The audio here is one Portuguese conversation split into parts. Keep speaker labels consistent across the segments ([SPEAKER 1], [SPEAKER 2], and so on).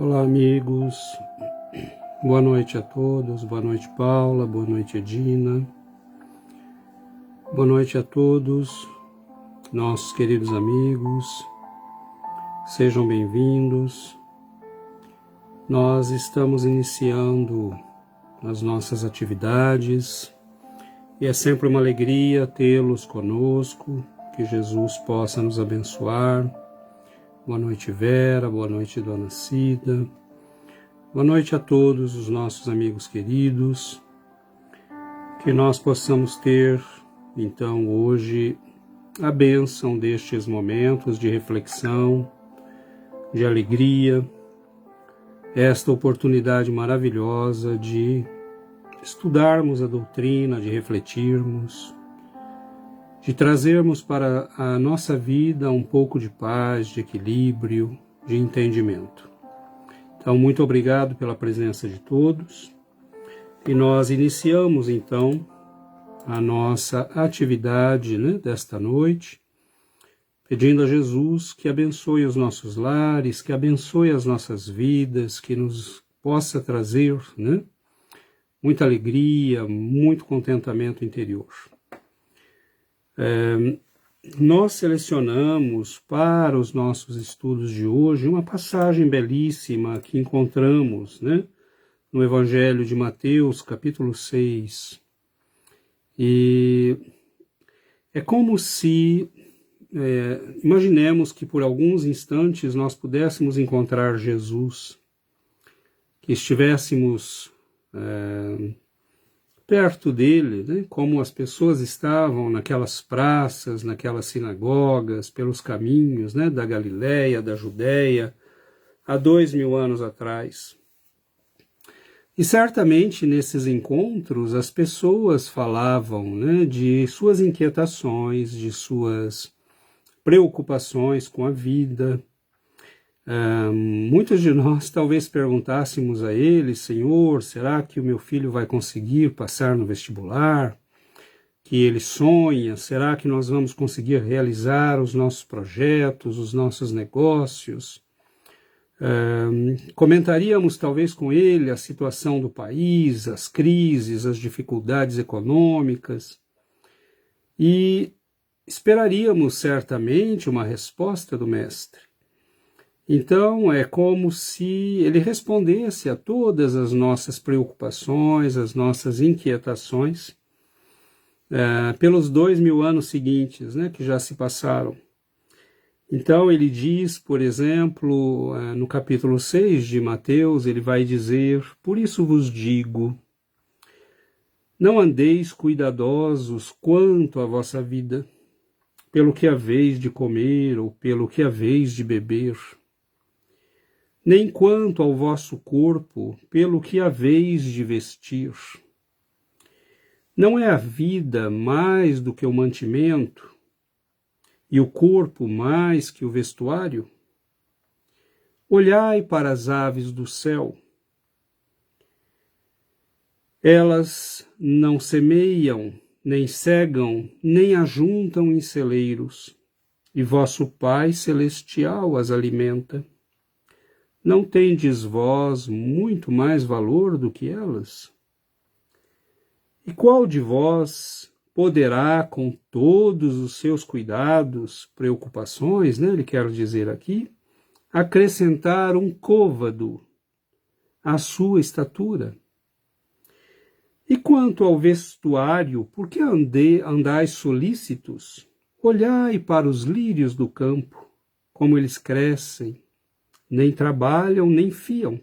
[SPEAKER 1] Olá, amigos. Boa noite a todos. Boa noite, Paula. Boa noite, Edina. Boa noite a todos, nossos queridos amigos. Sejam bem-vindos. Nós estamos iniciando as nossas atividades e é sempre uma alegria tê-los conosco. Que Jesus possa nos abençoar. Boa noite, Vera. Boa noite, Dona Cida. Boa noite a todos os nossos amigos queridos. Que nós possamos ter, então, hoje, a bênção destes momentos de reflexão, de alegria, esta oportunidade maravilhosa de estudarmos a doutrina, de refletirmos, de trazermos para a nossa vida um pouco de paz, de equilíbrio, de entendimento. Então, muito obrigado pela presença de todos. E nós iniciamos, então, a nossa atividade desta noite, pedindo a Jesus que abençoe os nossos lares, que abençoe as nossas vidas, que nos possa trazer muita alegria, muito contentamento interior. Nós selecionamos para os nossos estudos de hoje uma passagem belíssima que encontramos no Evangelho de Mateus, capítulo 6. E é como se, imaginemos que por alguns instantes nós pudéssemos encontrar Jesus, que estivéssemos perto dele, como as pessoas estavam naquelas praças, naquelas sinagogas, pelos caminhos da Galileia, da Judéia, há 2000 anos atrás. E certamente nesses encontros as pessoas falavam de suas inquietações, de suas preocupações com a vida. Muitos de nós talvez perguntássemos a ele: Senhor, será que o meu filho vai conseguir passar no vestibular? Que ele sonha? Será que nós vamos conseguir realizar os nossos projetos, os nossos negócios? Comentaríamos talvez com ele a situação do país, as crises, as dificuldades econômicas e esperaríamos certamente uma resposta do Mestre. Então, é como se ele respondesse a todas as nossas preocupações, as nossas inquietações, pelos 2000 anos seguintes, que já se passaram. Então, ele diz, por exemplo, no capítulo 6 de Mateus, ele vai dizer: por isso vos digo, não andeis cuidadosos quanto à vossa vida, pelo que haveis de comer ou pelo que haveis de beber, nem quanto ao vosso corpo, pelo que haveis de vestir. Não é a vida mais do que o mantimento, e o corpo mais que o vestuário? Olhai para as aves do céu. Elas não semeiam, nem cegam, nem ajuntam em celeiros, e vosso Pai Celestial as alimenta. Não tendes vós muito mais valor do que elas? E qual de vós poderá, com todos os seus cuidados, preocupações, ele quer dizer aqui, acrescentar um côvado à sua estatura? E quanto ao vestuário, por que andais solícitos? Olhai para os lírios do campo, como eles crescem, nem trabalham, nem fiam.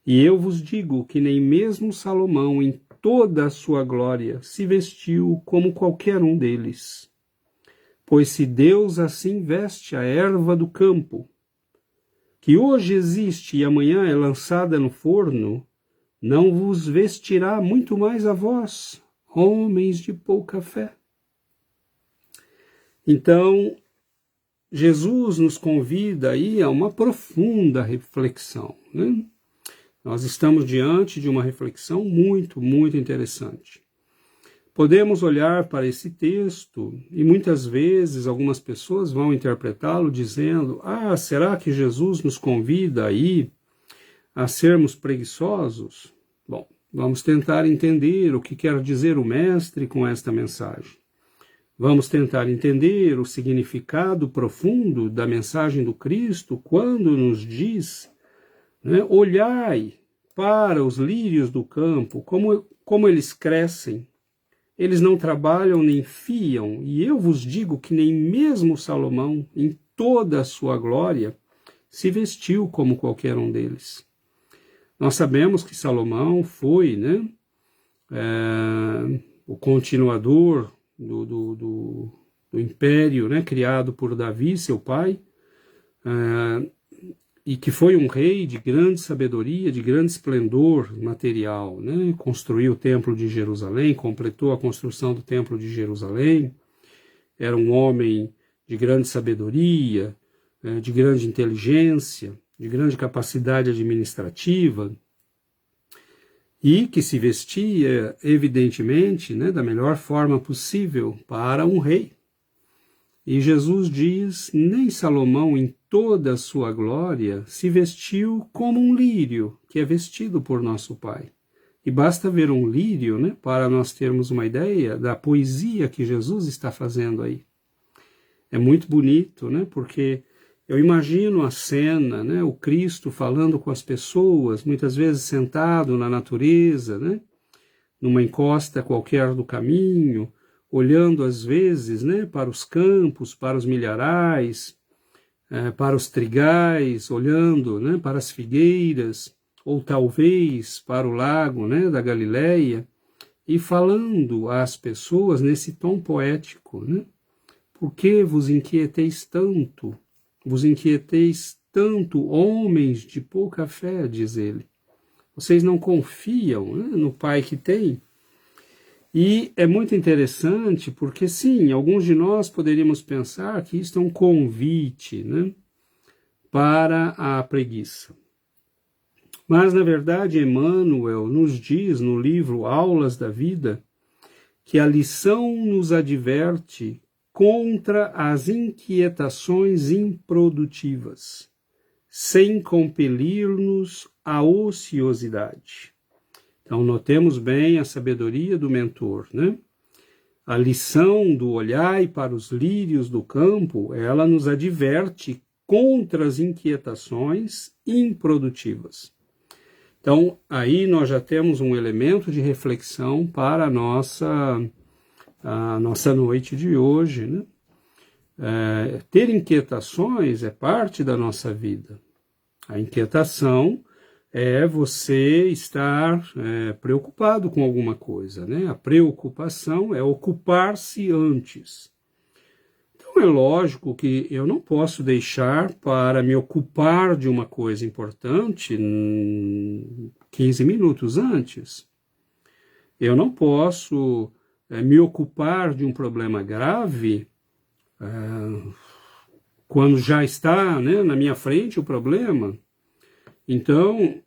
[SPEAKER 1] E eu vos digo que nem mesmo Salomão, em toda a sua glória, se vestiu como qualquer um deles. Pois se Deus assim veste a erva do campo, que hoje existe e amanhã é lançada no forno, não vos vestirá muito mais a vós, homens de pouca fé? Então, Jesus nos convida aí a uma profunda reflexão. Nós estamos diante de uma reflexão muito, muito interessante. Podemos olhar para esse texto e muitas vezes algumas pessoas vão interpretá-lo dizendo: será que Jesus nos convida aí a sermos preguiçosos? Bom, vamos tentar entender o que quer dizer o Mestre com esta mensagem. Vamos tentar entender o significado profundo da mensagem do Cristo quando nos diz, né, olhai para os lírios do campo, como eles crescem. Eles não trabalham nem fiam, e eu vos digo que nem mesmo Salomão, em toda a sua glória, se vestiu como qualquer um deles. Nós sabemos que Salomão foi, né, o continuador do império, né, criado por Davi, seu pai, e que foi um rei de grande sabedoria, de grande esplendor material, né? Construiu o templo de Jerusalém, completou a construção do templo de Jerusalém, era um homem de grande sabedoria, de grande inteligência, de grande capacidade administrativa, e que se vestia, evidentemente, né, da melhor forma possível para um rei. E Jesus diz, nem Salomão, em toda a sua glória, se vestiu como um lírio, que é vestido por nosso Pai. E basta ver um lírio, né, para nós termos uma ideia da poesia que Jesus está fazendo aí. É muito bonito, né, porque eu imagino a cena, né, o Cristo falando com as pessoas, muitas vezes sentado na natureza, né, numa encosta qualquer do caminho, olhando às vezes, né, para os campos, para os milharais, para os trigais, olhando, né, para as figueiras, ou talvez para o lago, né, da Galileia, e falando às pessoas nesse tom poético, né? Por que vos inquieteis tanto? Vos inquieteis tanto, homens de pouca fé, diz ele. Vocês não confiam, né, no Pai que tem? E é muito interessante porque, sim, alguns de nós poderíamos pensar que isto é um convite, né, para a preguiça. Mas, na verdade, Emmanuel nos diz no livro Aulas da Vida que a lição nos adverte contra as inquietações improdutivas, sem compelir-nos à ociosidade. Então, notemos bem a sabedoria do mentor, né? A lição do olhai para os lírios do campo, ela nos adverte contra as inquietações improdutivas. Então, aí nós já temos um elemento de reflexão para a nossa noite de hoje, né? Ter inquietações é parte da nossa vida. A inquietação é você estar preocupado com alguma coisa, né? A preocupação é ocupar-se antes. Então é lógico que eu não posso deixar para me ocupar de uma coisa importante 15 minutos antes. Eu não posso me ocupar de um problema grave quando já está, né, na minha frente o problema. Então,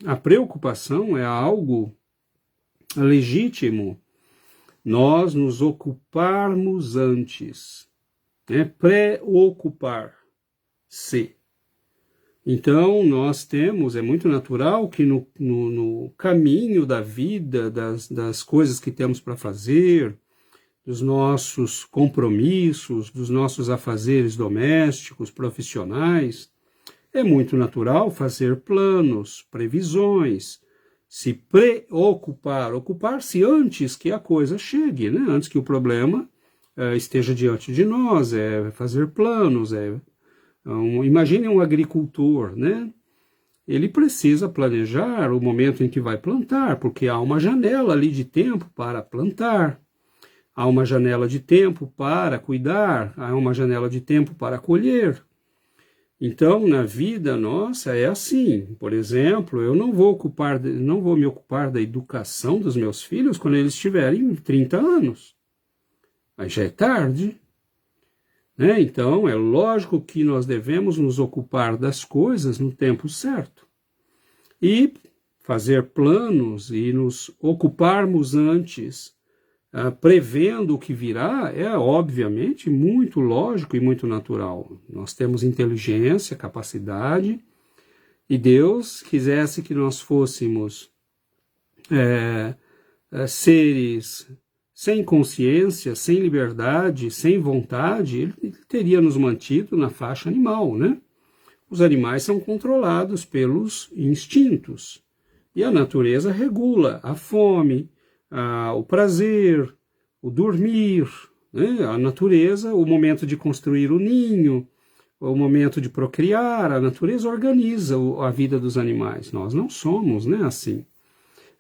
[SPEAKER 1] a preocupação é algo legítimo. Nós nos ocuparmos antes, né? Preocupar-se. Então, nós temos, é muito natural que no caminho da vida, das coisas que temos para fazer, dos nossos compromissos, dos nossos afazeres domésticos, profissionais, é muito natural fazer planos, previsões, se preocupar, ocupar-se antes que a coisa chegue, né? Antes que o problema esteja diante de nós, fazer planos. Imagine um agricultor, né? Ele precisa planejar o momento em que vai plantar, porque há uma janela ali de tempo para plantar, há uma janela de tempo para cuidar, há uma janela de tempo para colher. Então, na vida nossa é assim. Por exemplo, eu não vou me ocupar da educação dos meus filhos quando eles tiverem 30 anos. Aí já é tarde, né? Então, é lógico que nós devemos nos ocupar das coisas no tempo certo. E fazer planos e nos ocuparmos antes, prevendo o que virá, é obviamente muito lógico e muito natural. Nós temos inteligência, capacidade, E Deus quisesse que nós fôssemos seres sem consciência, sem liberdade, sem vontade, ele teria nos mantido na faixa animal, né? Os animais são controlados pelos instintos. E a natureza regula a fome, o prazer, o dormir, né? A natureza, o momento de construir o ninho, o momento de procriar, a natureza organiza a vida dos animais. Nós não somos, né, assim.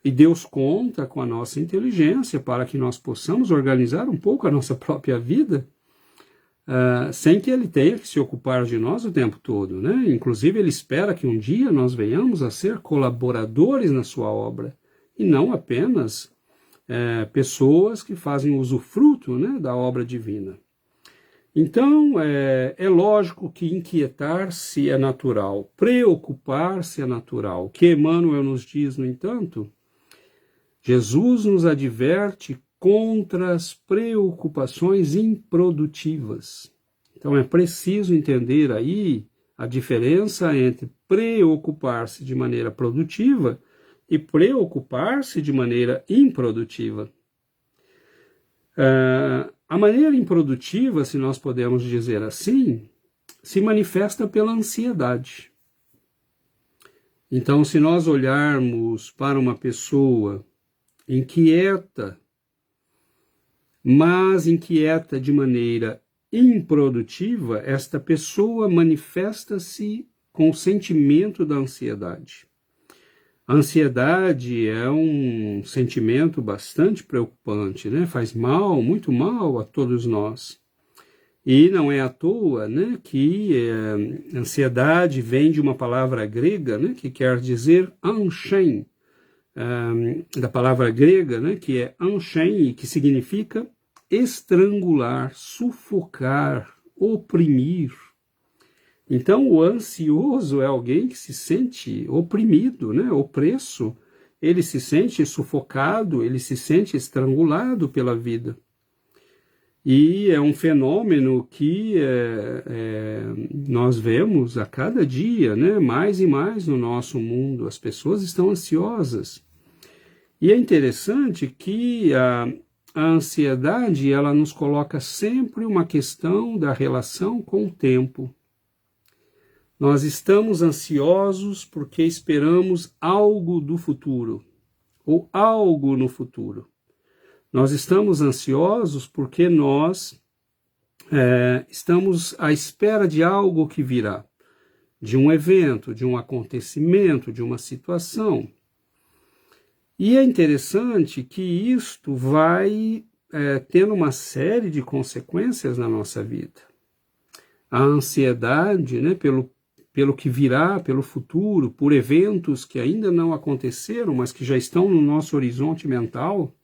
[SPEAKER 1] E Deus conta com a nossa inteligência para que nós possamos organizar um pouco a nossa própria vida, sem que Ele tenha que se ocupar de nós o tempo todo, né? Inclusive, Ele espera que um dia nós venhamos a ser colaboradores na sua obra, e não apenas pessoas que fazem usufruto, né, da obra divina. Então, é lógico que inquietar-se é natural, preocupar-se é natural. O que Emmanuel nos diz, no entanto, Jesus nos adverte contra as preocupações improdutivas. Então é preciso entender aí a diferença entre preocupar-se de maneira produtiva e preocupar-se de maneira improdutiva. A maneira improdutiva, se nós podemos dizer assim, se manifesta pela ansiedade. Então, se nós olharmos para uma pessoa inquieta, mas inquieta de maneira improdutiva, esta pessoa manifesta-se com o sentimento da ansiedade. A ansiedade é um sentimento bastante preocupante, né? Faz mal, muito mal a todos nós. E não é à toa, né, que ansiedade vem de uma palavra grega, né, que quer dizer anshen, da palavra grega, né, que é anshen, que significa estrangular, sufocar, oprimir. Então, o ansioso é alguém que se sente oprimido, né, opresso, ele se sente sufocado, ele se sente estrangulado pela vida. E é um fenômeno que nós vemos a cada dia, né, mais e mais no nosso mundo. As pessoas estão ansiosas. E é interessante que a ansiedade, ela nos coloca sempre uma questão da relação com o tempo. Nós estamos ansiosos porque esperamos algo do futuro, ou algo no futuro. Nós estamos ansiosos porque nós estamos à espera de algo que virá, de um evento, de um acontecimento, de uma situação. E é interessante que isto vai tendo uma série de consequências na nossa vida. A ansiedade, né, pelo que virá, pelo futuro, por eventos que ainda não aconteceram, mas que já estão no nosso horizonte mental,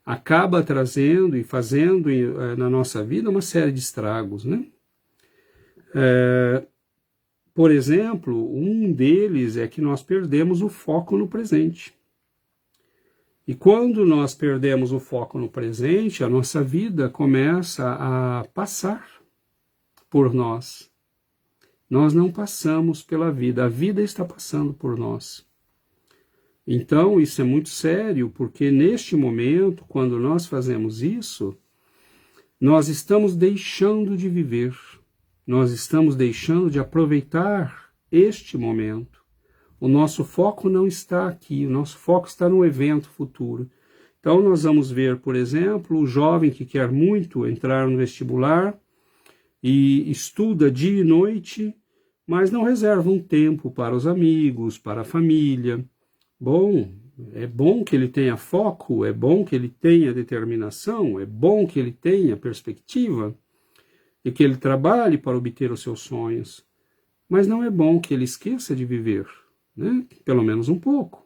[SPEAKER 1] acaba trazendo e fazendo na nossa vida uma série de estragos, né? Por exemplo, um deles é que nós perdemos o foco no presente. E quando nós perdemos o foco no presente, a nossa vida começa a passar por nós. Nós não passamos pela vida, a vida está passando por nós. Então, isso é muito sério, porque neste momento, quando nós fazemos isso, nós estamos deixando de viver, nós estamos deixando de aproveitar este momento. O nosso foco não está aqui, o nosso foco está no evento futuro. Então, nós vamos ver, por exemplo, o jovem que quer muito entrar no vestibular e estuda dia e noite, mas não reserva um tempo para os amigos, para a família. Bom, é bom que ele tenha foco, é bom que ele tenha determinação, é bom que ele tenha perspectiva e que ele trabalhe para obter os seus sonhos. Mas não é bom que ele esqueça de viver, né? Pelo menos um pouco.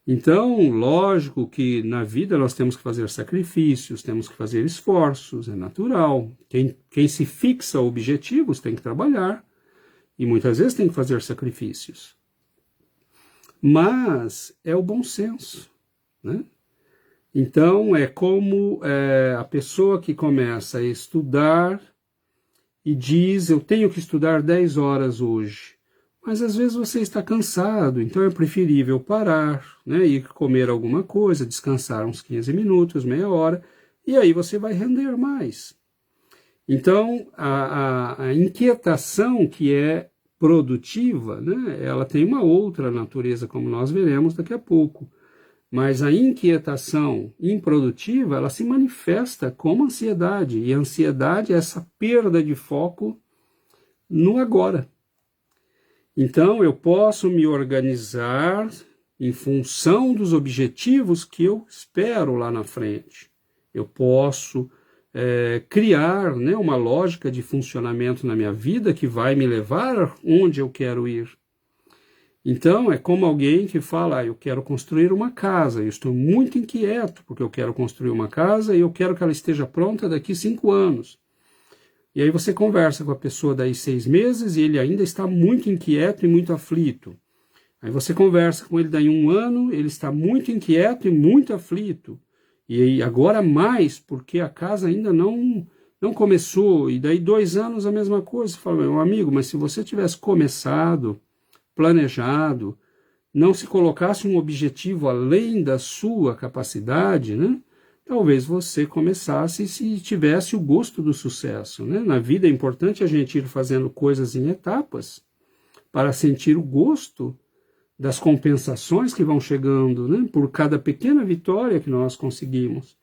[SPEAKER 1] Então, lógico que na vida nós temos que fazer sacrifícios, temos que fazer esforços, é natural. Quem se fixa objetivos tem que trabalhar e muitas vezes tem que fazer sacrifícios. Mas é o bom senso, né? Então é como a pessoa que começa a estudar e diz, eu tenho que estudar 10 horas hoje, Mas às vezes você está cansado, então é preferível parar, né, ir comer alguma coisa, descansar uns 15 minutos, meia hora, e aí você vai render mais. Então, a inquietação que é produtiva, né, ela tem uma outra natureza, como nós veremos daqui a pouco. Mas a inquietação improdutiva, ela se manifesta como ansiedade. E a ansiedade é essa perda de foco no agora. Então, eu posso me organizar em função dos objetivos que eu espero lá na frente. Eu posso criar, né, uma lógica de funcionamento na minha vida que vai me levar onde eu quero ir. Então, é como alguém que fala, eu quero construir uma casa, eu estou muito inquieto porque eu quero construir uma casa e eu quero que ela esteja pronta daqui 5 anos. E aí você conversa com a pessoa daí 6 meses e ele ainda está muito inquieto e muito aflito. Aí você conversa com ele daí 1 ano, ele está muito inquieto e muito aflito. E aí agora mais, porque a casa ainda não começou. E daí 2 anos a mesma coisa. Você fala, meu amigo, mas se você tivesse começado, planejado, não se colocasse um objetivo além da sua capacidade, né? Talvez você começasse se tivesse o gosto do sucesso, né? Na vida é importante a gente ir fazendo coisas em etapas para sentir o gosto das compensações que vão chegando, né? Por cada pequena vitória que nós conseguimos.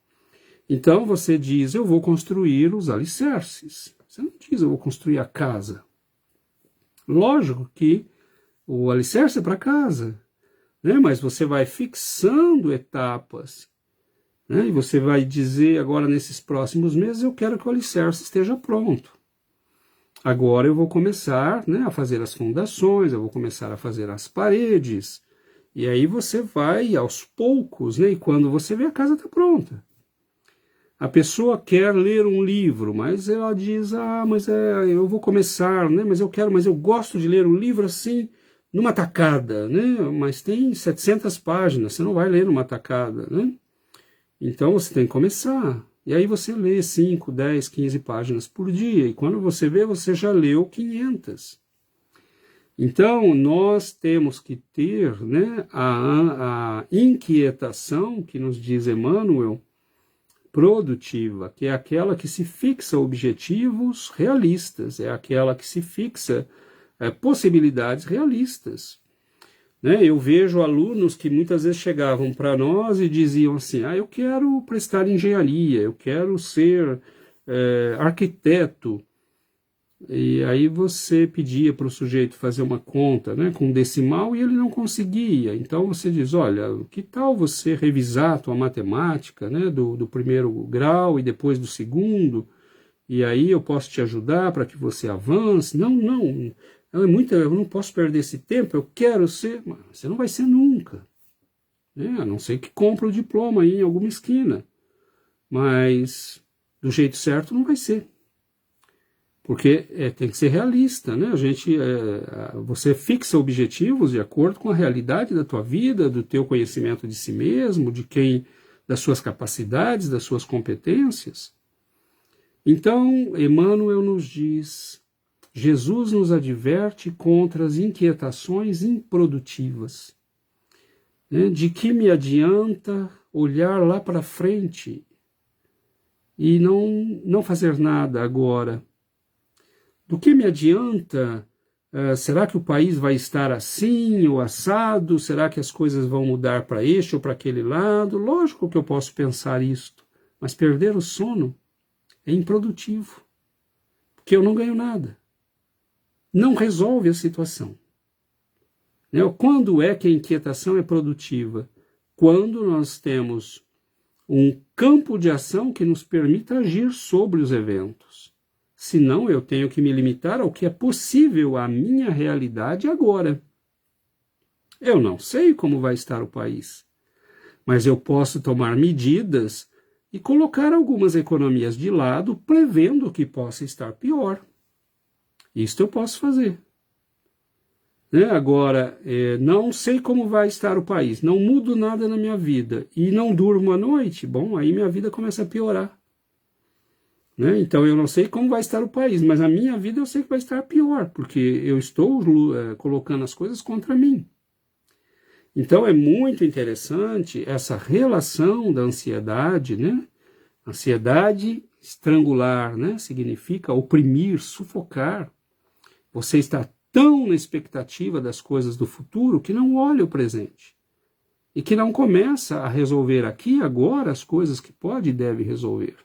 [SPEAKER 1] Então você diz, eu vou construir os alicerces. Você não diz, eu vou construir a casa. Lógico que o alicerce é para casa, né? Mas você vai fixando etapas, né? E você vai dizer agora nesses próximos meses, eu quero que o alicerce esteja pronto. Agora eu vou começar, né, a fazer as fundações, eu vou começar a fazer as paredes, e aí você vai aos poucos, né? E quando você vê, a casa está pronta. A pessoa quer ler um livro, mas ela diz, mas eu vou começar, né? Mas eu gosto de ler um livro assim, numa tacada, né? Mas tem 700 páginas, você não vai ler numa tacada, né? Então você tem que começar. E aí você lê 5, 10, 15 páginas por dia. E quando você vê, você já leu 500. Então nós temos que ter, né, a inquietação, que nos diz Emmanuel, produtiva, que é aquela que se fixa objetivos realistas, é aquela que se fixa possibilidades realistas. Né? Eu vejo alunos que muitas vezes chegavam para nós e diziam assim, eu quero prestar engenharia, eu quero ser arquiteto. E aí você pedia para o sujeito fazer uma conta, né, com decimal e ele não conseguia. Então você diz, olha, que tal você revisar a tua matemática, né, do primeiro grau e depois do segundo, e aí eu posso te ajudar para que você avance. Não, eu não posso perder esse tempo, eu quero ser. Você não vai ser nunca, né, a não ser que compre o diploma aí em alguma esquina, mas do jeito certo não vai ser. Porque tem que ser realista, né? Você fixa objetivos de acordo com a realidade da tua vida, do teu conhecimento de si mesmo, das suas capacidades, das suas competências. Então, Emmanuel nos diz, Jesus nos adverte contra as inquietações improdutivas. Né? De que me adianta olhar lá para frente e não fazer nada agora? Do que me adianta? Será que o país vai estar assim ou assado? Será que as coisas vão mudar para este ou para aquele lado? Lógico que eu posso pensar isto, mas perder o sono é improdutivo, porque eu não ganho nada. Não resolve a situação. Quando é que a inquietação é produtiva? Quando nós temos um campo de ação que nos permita agir sobre os eventos. Senão eu tenho que me limitar ao que é possível à minha realidade agora. Eu não sei como vai estar o país, mas eu posso tomar medidas e colocar algumas economias de lado, prevendo que possa estar pior. Isto eu posso fazer. Agora, não sei como vai estar o país, não mudo nada na minha vida e não durmo à noite, bom, aí minha vida começa a piorar. né? Então eu não sei como vai estar o país, mas a minha vida eu sei que vai estar pior, porque eu estou colocando as coisas contra mim. Então é muito interessante essa relação da ansiedade, né? Ansiedade estrangular, né? Significa oprimir, sufocar. Você está tão na expectativa das coisas do futuro que não olha o presente. E que não começa a resolver aqui agora as coisas que pode e deve resolver.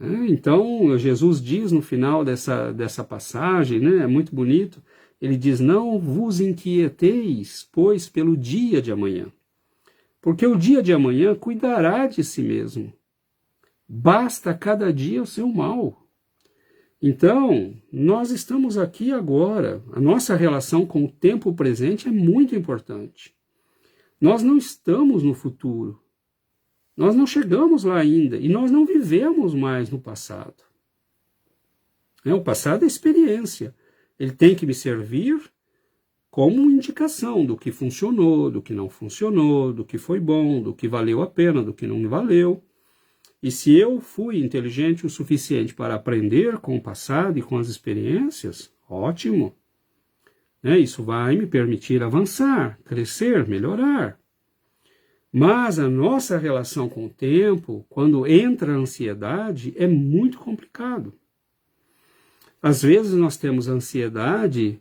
[SPEAKER 1] Então, Jesus diz no final dessa passagem, né, é muito bonito, ele diz, não vos inquieteis, pois, pelo dia de amanhã. Porque o dia de amanhã cuidará de si mesmo. Basta cada dia o seu mal. Então, nós estamos aqui agora. A nossa relação com o tempo presente é muito importante. Nós não estamos no futuro. Nós não chegamos lá ainda. E nós não vivemos mais no passado. O passado é experiência. Ele tem que me servir como indicação do que funcionou, do que não funcionou, do que foi bom, do que valeu a pena, do que não valeu. E se eu fui inteligente o suficiente para aprender com o passado e com as experiências, ótimo. Isso vai me permitir avançar, crescer, melhorar. Mas a nossa relação com o tempo, quando entra a ansiedade, é muito complicado. Às vezes nós temos ansiedade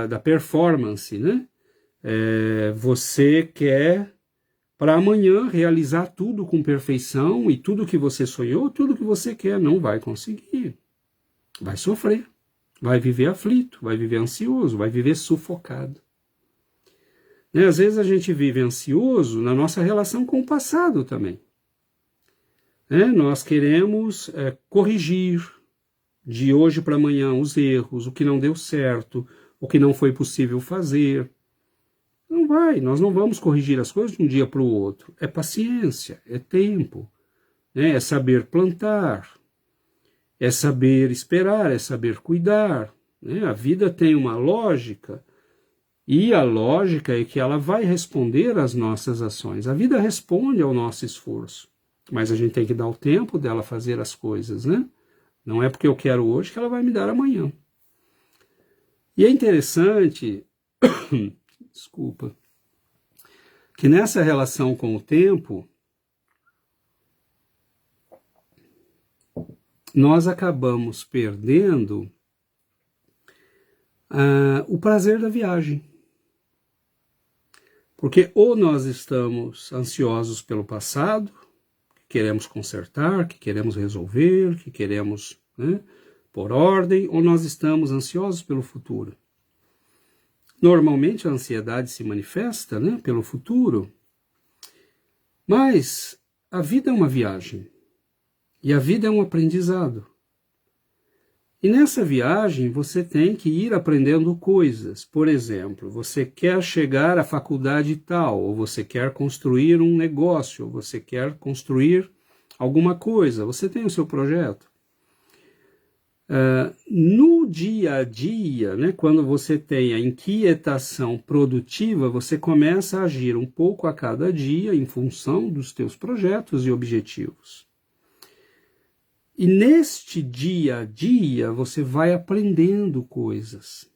[SPEAKER 1] da performance, né? Você quer para amanhã realizar tudo com perfeição e tudo que você sonhou, tudo que você quer, não vai conseguir. Vai sofrer, vai viver aflito, vai viver ansioso, vai viver sufocado. Às vezes a gente vive ansioso na nossa relação com o passado também. Nós queremos corrigir de hoje para amanhã os erros, o que não deu certo, o que não foi possível fazer. Não vai, nós não vamos corrigir as coisas de um dia para o outro. É paciência, é tempo, é saber plantar, é saber esperar, é saber cuidar. A vida tem uma lógica, e a lógica é que ela vai responder às nossas ações. A vida responde ao nosso esforço, mas a gente tem que dar o tempo dela fazer as coisas, né? Não é porque eu quero hoje que ela vai me dar amanhã. E é interessante, desculpa, que nessa relação com o tempo, nós acabamos perdendo o prazer da viagem. Porque ou nós estamos ansiosos pelo passado, que queremos consertar, que queremos resolver, que queremos pôr ordem, ou nós estamos ansiosos pelo futuro. Normalmente a ansiedade se manifesta pelo futuro, mas a vida é uma viagem, e a vida é um aprendizado. E nessa viagem você tem que ir aprendendo coisas. Por exemplo, você quer chegar à faculdade tal, ou você quer construir um negócio, ou você quer construir alguma coisa, você tem o seu projeto. No dia a dia, quando você tem a inquietação produtiva, você começa a agir um pouco a cada dia em função dos teus projetos e objetivos. E neste dia a dia você vai aprendendo coisas.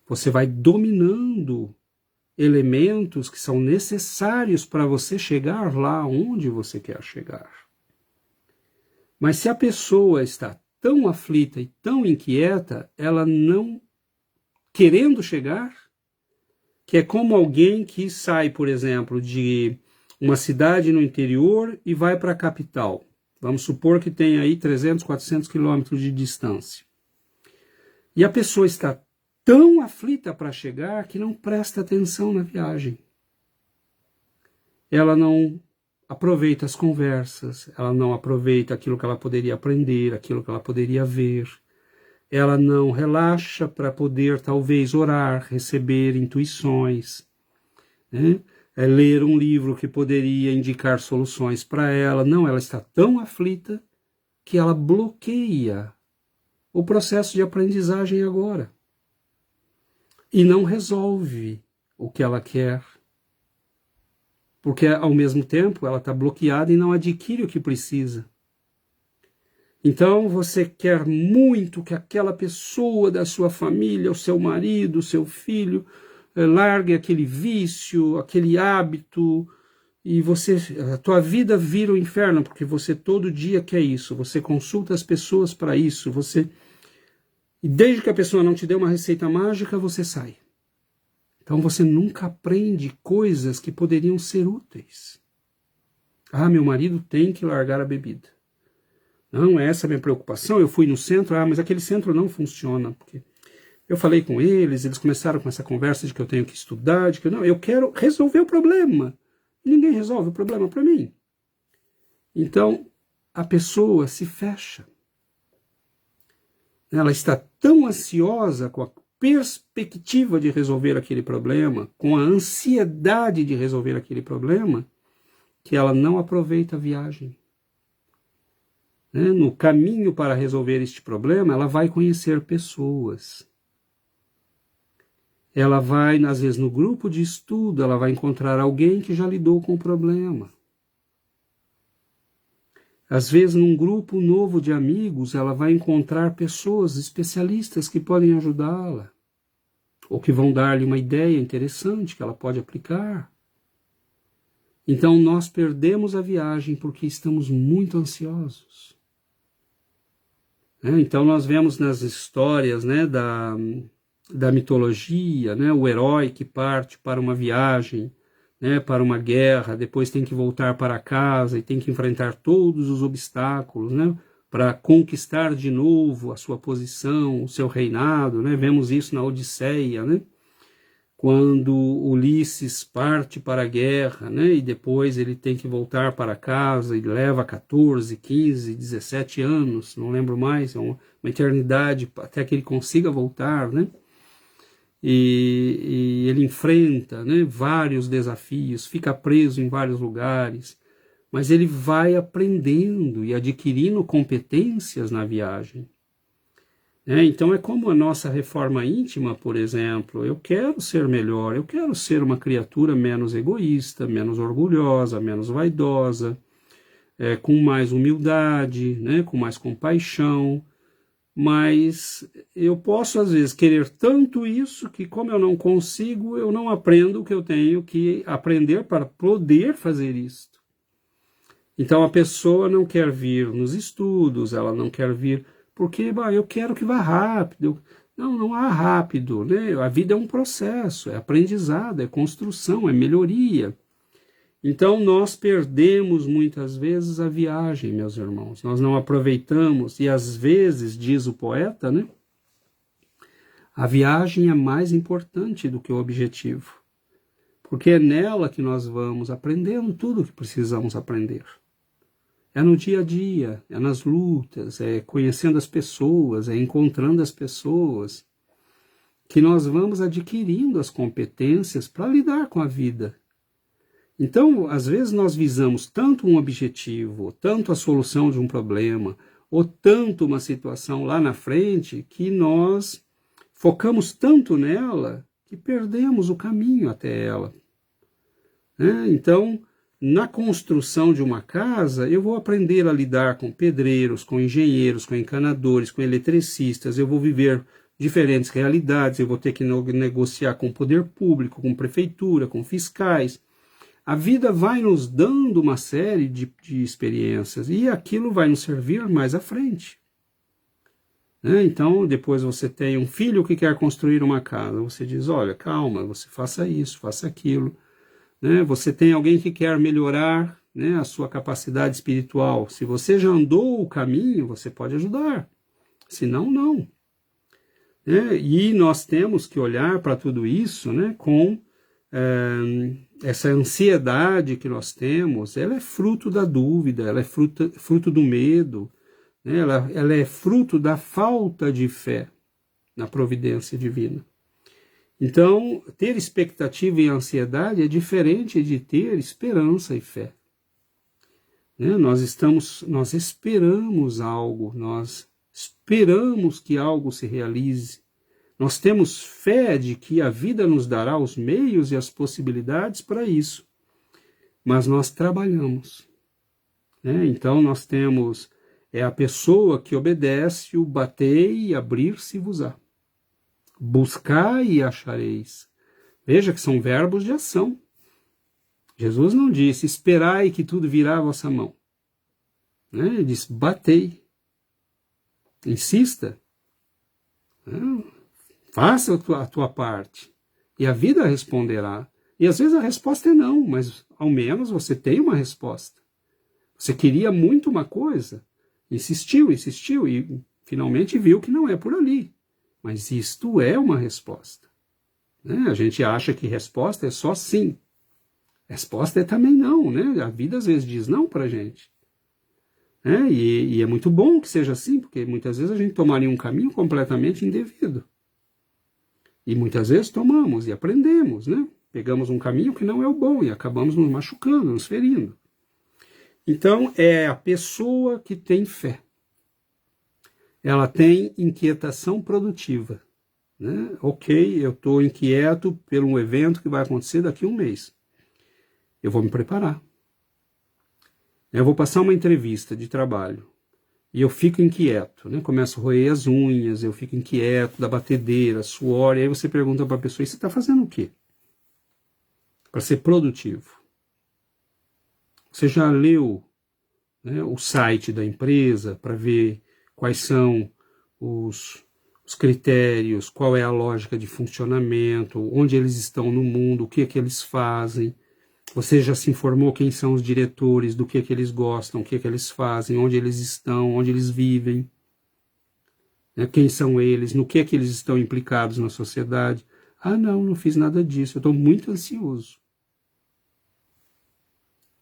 [SPEAKER 1] Você vai dominando elementos que são necessários para você chegar lá onde você quer chegar. Mas se a pessoa está tão aflita e tão inquieta, ela não querendo chegar, que é como alguém que sai, por exemplo, de uma cidade no interior e vai para a capital. Vamos supor que tem aí 300, 400 quilômetros de distância. E a pessoa está tão aflita para chegar que não presta atenção na viagem. Ela não aproveita as conversas, ela não aproveita aquilo que ela poderia aprender, aquilo que ela poderia ver. Ela não relaxa para poder, talvez, orar, receber intuições, ler um livro que poderia indicar soluções para ela. Não, ela está tão aflita que ela bloqueia o processo de aprendizagem agora. E não resolve o que ela quer. Porque, ao mesmo tempo, ela está bloqueada e não adquire o que precisa. Então você quer muito que aquela pessoa da sua família, o seu marido, o seu filho, largue aquele vício, aquele hábito, e a tua vida vira o inferno, porque você todo dia quer isso, você consulta as pessoas para isso, e desde que a pessoa não te dê uma receita mágica, você sai. Então você nunca aprende coisas que poderiam ser úteis. Ah, meu marido tem que largar a bebida. Não, essa é a minha preocupação. Eu fui no centro, mas aquele centro não funciona. Porque eu falei com eles começaram com essa conversa de que eu tenho que estudar, de que eu quero resolver o problema. E ninguém resolve o problema para mim. Então, a pessoa se fecha. Ela está tão ansiosa com a perspectiva de resolver aquele problema, com a ansiedade de resolver aquele problema, que ela não aproveita a viagem. No caminho para resolver este problema, ela vai conhecer pessoas. Ela vai, às vezes, no grupo de estudo, ela vai encontrar alguém que já lidou com o problema. Às vezes, num grupo novo de amigos, ela vai encontrar pessoas especialistas que podem ajudá-la, ou que vão dar-lhe uma ideia interessante que ela pode aplicar. Então, nós perdemos a viagem porque estamos muito ansiosos. Então, nós vemos nas histórias da mitologia, o herói que parte para uma viagem, para uma guerra, depois tem que voltar para casa e tem que enfrentar todos os obstáculos, para conquistar de novo a sua posição, o seu reinado. Vemos isso na Odisseia, quando Ulisses parte para a guerra, e depois ele tem que voltar para casa e leva 14, 15, 17 anos, não lembro mais, é uma eternidade até que ele consiga voltar, E ele enfrenta vários desafios, fica preso em vários lugares, mas ele vai aprendendo e adquirindo competências na viagem. Então é como a nossa reforma íntima, por exemplo. Eu quero ser melhor, eu quero ser uma criatura menos egoísta, menos orgulhosa, menos vaidosa, com mais humildade, com mais compaixão. Mas eu posso, às vezes, querer tanto isso que, como eu não consigo, eu não aprendo o que eu tenho que aprender para poder fazer isto. Então a pessoa não quer vir nos estudos, ela não quer vir porque eu quero que vá rápido. Não há rápido, A vida é um processo, é aprendizado, é construção, é melhoria. Então nós perdemos muitas vezes a viagem, meus irmãos. Nós não aproveitamos, e às vezes, diz o poeta, a viagem é mais importante do que o objetivo. Porque é nela que nós vamos aprendendo tudo o que precisamos aprender. É no dia a dia, é nas lutas, é conhecendo as pessoas, é encontrando as pessoas, que nós vamos adquirindo as competências para lidar com a vida. Então, às vezes nós visamos tanto um objetivo, tanto a solução de um problema, ou tanto uma situação lá na frente, que nós focamos tanto nela que perdemos o caminho até ela. Então, na construção de uma casa, eu vou aprender a lidar com pedreiros, com engenheiros, com encanadores, com eletricistas, eu vou viver diferentes realidades, eu vou ter que negociar com o poder público, com prefeitura, com fiscais. A vida vai nos dando uma série de experiências e aquilo vai nos servir mais à frente. Então, depois você tem um filho que quer construir uma casa, você diz, olha, calma, você faça isso, faça aquilo. Você tem alguém que quer melhorar a sua capacidade espiritual. Se você já andou o caminho, você pode ajudar. Se não, não. E nós temos que olhar para tudo isso com essa ansiedade que nós temos. Ela é fruto da dúvida, ela é fruto do medo, ela é fruto da falta de fé na providência divina. Então, ter expectativa e ansiedade é diferente de ter esperança e fé. Nós esperamos algo, nós esperamos que algo se realize. Nós temos fé de que a vida nos dará os meios e as possibilidades para isso. Mas nós trabalhamos. Então, nós temos É a pessoa que obedece o batei e abrir-se-vos-á. Buscai e achareis. Veja que são verbos de ação. Jesus não disse, esperai que tudo virá à vossa mão. Né? Ele disse, batei. Insista. Né? Faça a tua parte. E a vida responderá. E às vezes a resposta é não, mas ao menos você tem uma resposta. Você queria muito uma coisa, insistiu e finalmente viu que não é por ali. Mas isto é uma resposta. Né? A gente acha que resposta é só sim. Resposta é também não, né? A vida às vezes diz não pra gente. E é muito bom que seja assim, porque muitas vezes a gente tomaria um caminho completamente indevido. E muitas vezes tomamos e aprendemos, né? Pegamos um caminho que não é o bom e acabamos nos machucando, nos ferindo. Então, é a pessoa que tem fé. Ela tem inquietação produtiva. Né? Ok, eu estou inquieto por um evento que vai acontecer daqui a um mês. Eu vou me preparar. Eu vou passar uma entrevista de trabalho. E eu fico inquieto, né? Começo a roer as unhas, eu fico inquieto, da batedeira, suor. E aí você pergunta para a pessoa, e você está fazendo o quê? Para ser produtivo. Você já leu, né, o site da empresa para ver quais são os critérios, qual é a lógica de funcionamento, onde eles estão no mundo, o que é que eles fazem? Você já se informou quem são os diretores, do que é que eles gostam, o que é que eles fazem, onde eles estão, onde eles vivem, né, quem são eles, no que é que eles estão implicados na sociedade? Ah, não fiz nada disso, eu estou muito ansioso.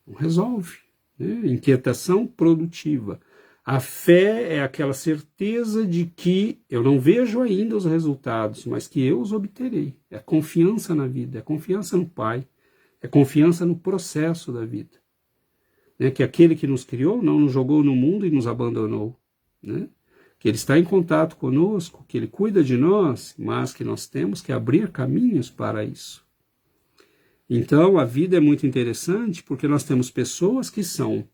[SPEAKER 1] Não resolve. Né? Inquietação produtiva. A fé é aquela certeza de que eu não vejo ainda os resultados, mas que eu os obterei. É confiança na vida, é confiança no Pai, é confiança no processo da vida. Né? Que aquele que nos criou não nos jogou no mundo e nos abandonou. Né? Que Ele está em contato conosco, que Ele cuida de nós, mas que nós temos que abrir caminhos para isso. Então, a vida é muito interessante porque nós temos pessoas que são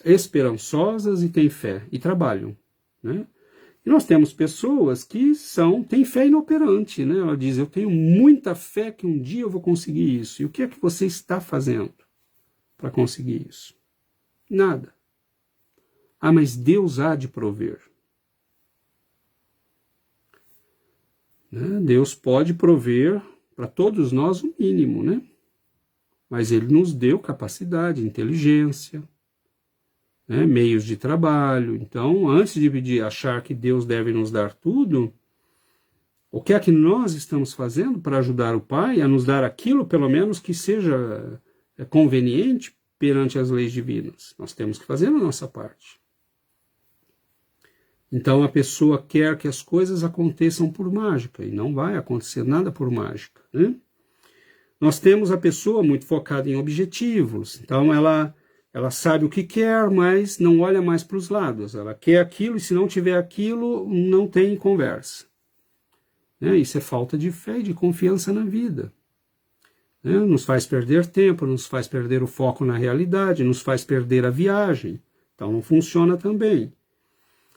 [SPEAKER 1] esperançosas e têm fé e trabalham. Né? E nós temos pessoas que têm fé inoperante. Né? Ela diz, eu tenho muita fé que um dia eu vou conseguir isso. E o que é que você está fazendo para conseguir isso? Nada. Ah, mas Deus há de prover. Né? Deus pode prover para todos nós o mínimo, né? Mas Ele nos deu capacidade, inteligência, né? Meios de trabalho. Então, antes de achar que Deus deve nos dar tudo, o que é que nós estamos fazendo para ajudar o Pai a nos dar aquilo, pelo menos, que seja conveniente perante as leis divinas? Nós temos que fazer a nossa parte. Então a pessoa quer que as coisas aconteçam por mágica, e não vai acontecer nada por mágica. Né? Nós temos a pessoa muito focada em objetivos, então ela sabe o que quer, mas não olha mais para os lados. Ela quer aquilo, e se não tiver aquilo, não tem conversa. Né? Isso é falta de fé e de confiança na vida. Né? Nos faz perder tempo, nos faz perder o foco na realidade, nos faz perder a viagem. Então não funciona também.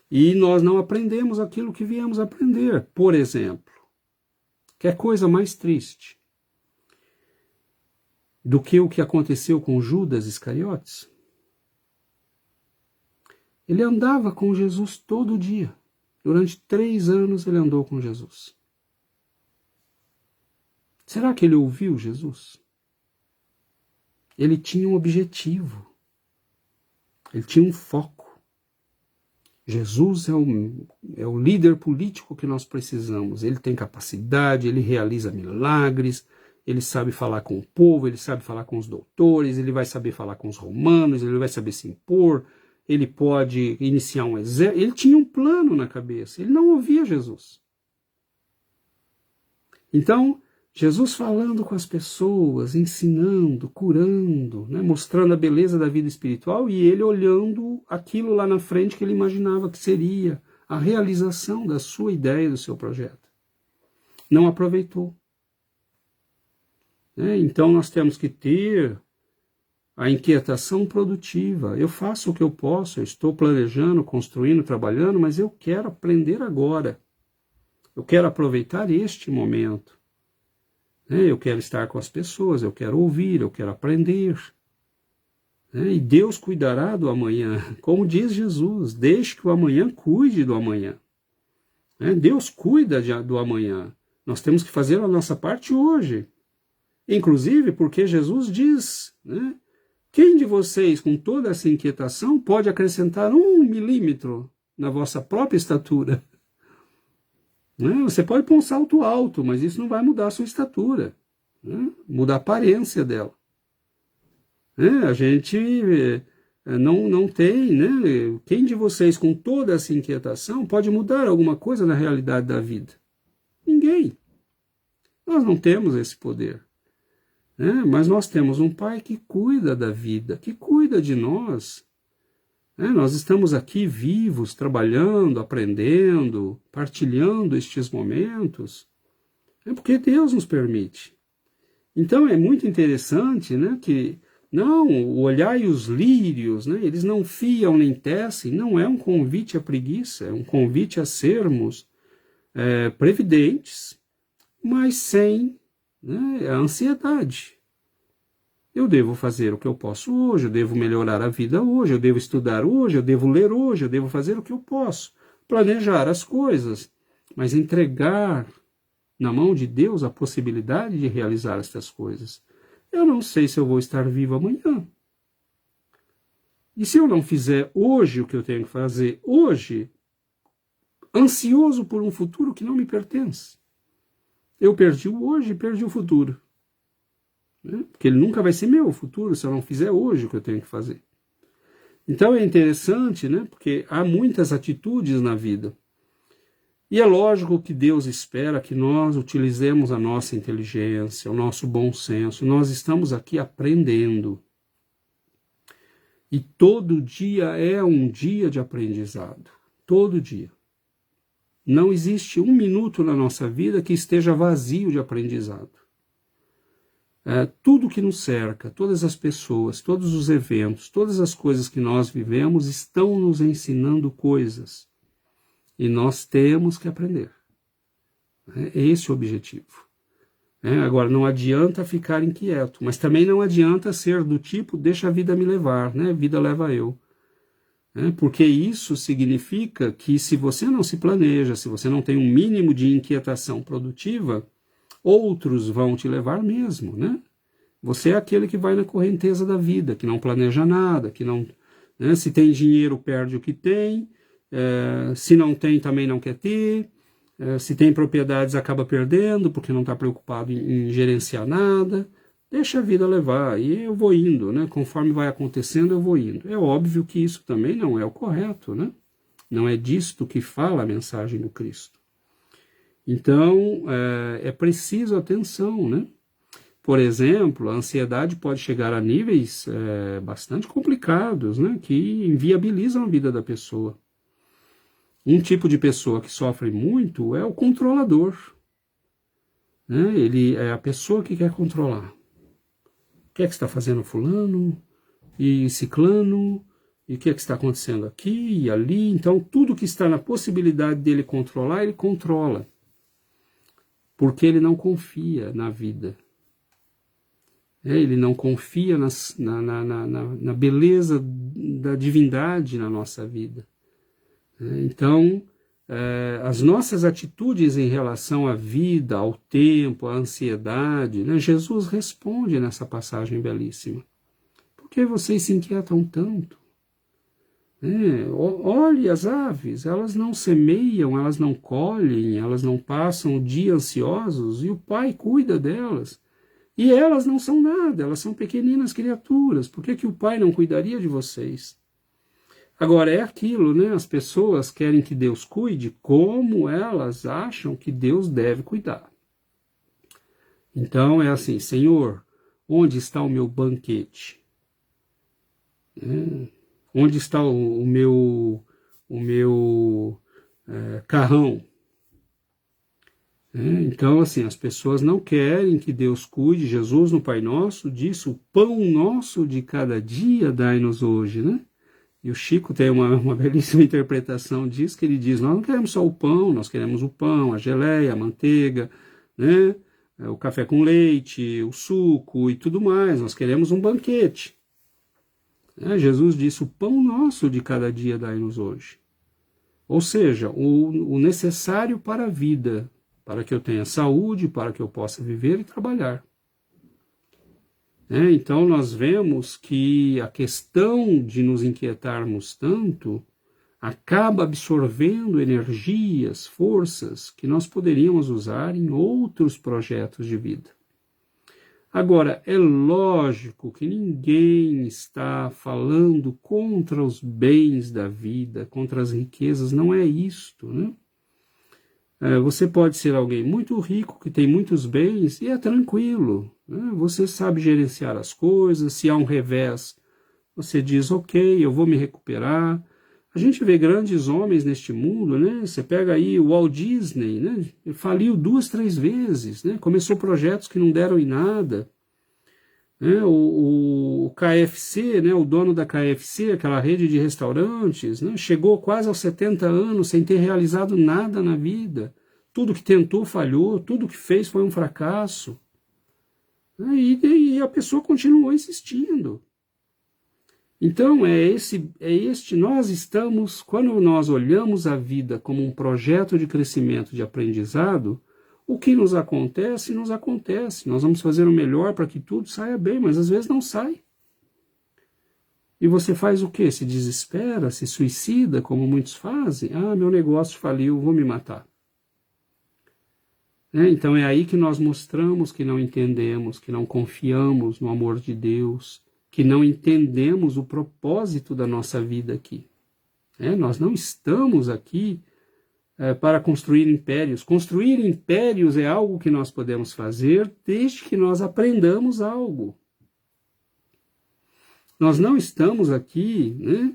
[SPEAKER 1] E nós não aprendemos aquilo que viemos aprender. Por exemplo, que coisa mais triste do que o que aconteceu com Judas Iscariotes? Ele andava com Jesus todo dia. Durante 3 anos ele andou com Jesus. Será que ele ouviu Jesus? Ele tinha um objetivo. Ele tinha um foco. Jesus é o líder político que nós precisamos. Ele tem capacidade, ele realiza milagres, ele sabe falar com o povo, ele sabe falar com os doutores, ele vai saber falar com os romanos, ele vai saber se impor, ele pode iniciar um exército. Ele tinha um plano na cabeça, ele não ouvia Jesus. Então, Jesus falando com as pessoas, ensinando, curando, né, mostrando a beleza da vida espiritual, e ele olhando aquilo lá na frente que ele imaginava que seria a realização da sua ideia, do seu projeto. Não aproveitou. Então nós temos que ter a inquietação produtiva. Eu faço o que eu posso, eu estou planejando, construindo, trabalhando, mas eu quero aprender agora. Eu quero aproveitar este momento. Eu quero estar com as pessoas, eu quero ouvir, eu quero aprender. E Deus cuidará do amanhã. Como diz Jesus, deixe que o amanhã cuide do amanhã. Deus cuida do amanhã. Nós temos que fazer a nossa parte hoje. Inclusive porque Jesus diz, quem de vocês, com toda essa inquietação, pode acrescentar 1 milímetro na vossa própria estatura? Você pode pôr um salto alto, mas isso não vai mudar a sua estatura, muda a aparência dela. A gente não tem, quem de vocês com toda essa inquietação pode mudar alguma coisa na realidade da vida? Ninguém. Nós não temos esse poder. Mas nós temos um Pai que cuida da vida, que cuida de nós. Nós estamos aqui vivos, trabalhando, aprendendo, partilhando estes momentos, porque Deus nos permite. Então é muito interessante, que o olhai os lírios, eles não fiam nem tecem, não é um convite à preguiça, é um convite a sermos previdentes, mas sem a ansiedade. Eu devo fazer o que eu posso hoje, eu devo melhorar a vida hoje, eu devo estudar hoje, eu devo ler hoje, eu devo fazer o que eu posso, planejar as coisas, mas entregar na mão de Deus a possibilidade de realizar estas coisas. Eu não sei se eu vou estar vivo amanhã. E se eu não fizer hoje o que eu tenho que fazer hoje, ansioso por um futuro que não me pertence, eu perdi o hoje e perdi o futuro. Porque ele nunca vai ser meu o futuro se eu não fizer hoje o que eu tenho que fazer. Então é interessante, porque há muitas atitudes na vida. E é lógico que Deus espera que nós utilizemos a nossa inteligência, o nosso bom senso. Nós estamos aqui aprendendo. E todo dia é um dia de aprendizado. Todo dia. Não existe um minuto na nossa vida que esteja vazio de aprendizado. Tudo que nos cerca, todas as pessoas, todos os eventos, todas as coisas que nós vivemos estão nos ensinando coisas. E nós temos que aprender. É esse o objetivo. Agora, não adianta ficar inquieto, mas também não adianta ser do tipo, deixa a vida me levar, vida leva eu. Porque isso significa que se você não se planeja, se você não tem um mínimo de inquietação produtiva, outros vão te levar mesmo, Você é aquele que vai na correnteza da vida, que não planeja nada, que não, se tem dinheiro perde o que tem, se não tem também não quer ter, se tem propriedades acaba perdendo porque não está preocupado em gerenciar nada. Deixa a vida levar, e eu vou indo, conforme vai acontecendo eu vou indo. É óbvio que isso também não é o correto, Não é disto que fala a mensagem do Cristo. Então, é preciso atenção, Por exemplo, a ansiedade pode chegar a níveis bastante complicados, que inviabilizam a vida da pessoa. Um tipo de pessoa que sofre muito é o controlador. Ele é a pessoa que quer controlar. O que é que está fazendo fulano e ciclano? E o que é que está acontecendo aqui e ali? Então, tudo que está na possibilidade dele controlar, ele controla. Porque ele não confia na vida. Ele não confia na beleza da divindade na nossa vida. Então, as nossas atitudes em relação à vida, ao tempo, à ansiedade, Jesus responde nessa passagem belíssima. Por que vocês se inquietam tanto? Olhe as aves, elas não semeiam, elas não colhem, elas não passam o dia ansiosos, e o Pai cuida delas. E elas não são nada, elas são pequeninas criaturas. Por que o Pai não cuidaria de vocês? Agora, é aquilo, as pessoas querem que Deus cuide como elas acham que Deus deve cuidar. Então é assim, Senhor, onde está o meu banquete? Onde está o meu carrão? Então, assim, as pessoas não querem que Deus cuide. Jesus, no Pai Nosso, disse: o pão nosso de cada dia dai-nos hoje, né? E o Chico tem uma belíssima interpretação disso, que ele diz: nós não queremos só o pão, nós queremos o pão, a geleia, a manteiga, né? O café com leite, o suco e tudo mais, nós queremos um banquete. Jesus disse: o pão nosso de cada dia dai-nos hoje. Ou seja, o necessário para a vida, para que eu tenha saúde, para que eu possa viver e trabalhar. Então nós vemos que a questão de nos inquietarmos tanto acaba absorvendo energias, forças que nós poderíamos usar em outros projetos de vida. Agora, é lógico que ninguém está falando contra os bens da vida, contra as riquezas, não é isto, né? Você pode ser alguém muito rico, que tem muitos bens, e é tranquilo, né? Você sabe gerenciar as coisas, se há um revés, você diz: ok, eu vou me recuperar. A gente vê grandes homens neste mundo, né? Você pega aí o Walt Disney, né? Ele faliu 2, 3 vezes, né? Começou projetos que não deram em nada. O KFC, né? O dono da KFC, aquela rede de restaurantes, né? Chegou quase aos 70 anos sem ter realizado nada na vida. Tudo que tentou falhou, tudo que fez foi um fracasso. E a pessoa continuou insistindo. Então, nós estamos, quando nós olhamos a vida como um projeto de crescimento, de aprendizado, o que nos acontece, nos acontece. Nós vamos fazer o melhor para que tudo saia bem, mas às vezes não sai. E você faz o quê? Se desespera, se suicida, como muitos fazem? Ah, meu negócio faliu, vou me matar. Então é aí que nós mostramos que não entendemos, que não confiamos no amor de Deus, que não entendemos o propósito da nossa vida aqui. Nós não estamos aqui para construir impérios. Construir impérios é algo que nós podemos fazer desde que nós aprendamos algo. Nós não estamos aqui, né,